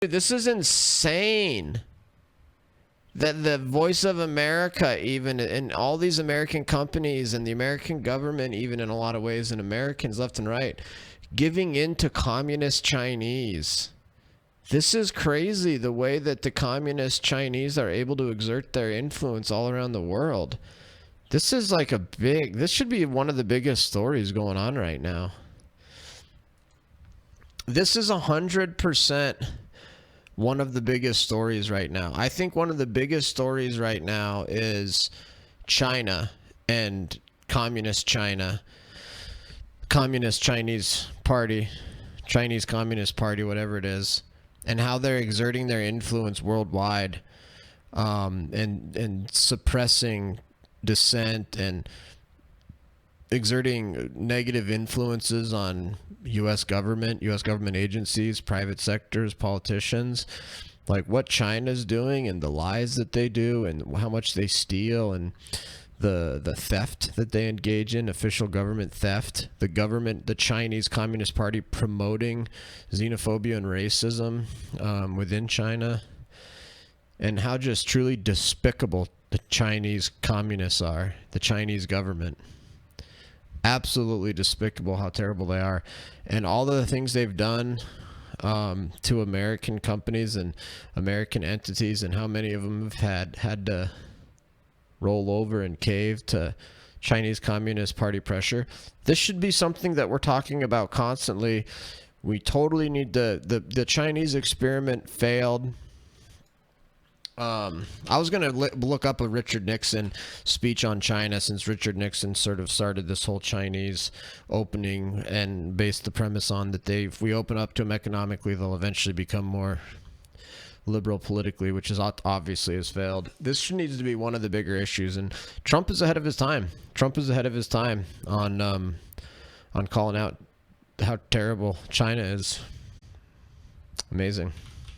Dude, this is insane. That the Voice of America, even, and all these American companies and the American government, even in a lot of ways, and Americans left and right, giving in to communist Chinese. This is crazy, the way that the communist Chinese are able to exert their influence all around the world. This is like this should be one of the biggest stories going on right now. This is 100% one of the biggest stories right now. I think one of the biggest stories right now is China and Communist China, Communist Chinese Party, Chinese Communist Party, whatever it is, and how they're exerting their influence worldwide, and suppressing dissent and exerting negative influences on U.S. government agencies, private sectors, politicians, like what China's doing and the lies that they do and how much they steal and the theft that they engage in, official government theft, the Chinese Communist Party promoting xenophobia and racism within China, and how just truly despicable the Chinese communists are, the Chinese government. Absolutely despicable how terrible they are, and all the things they've done to American companies and American entities, and how many of them have had to roll over and cave to Chinese Communist Party pressure. This should be something that we're talking about constantly. We totally need the Chinese experiment failed. I was going to look up a Richard Nixon speech on China, since Richard Nixon sort of started this whole Chinese opening and based the premise on that if we open up to them economically, they'll eventually become more liberal politically, which is obviously has failed. This needs to be one of the bigger issues, and Trump is ahead of his time. Trump is ahead of his time on calling out how terrible China is. Amazing.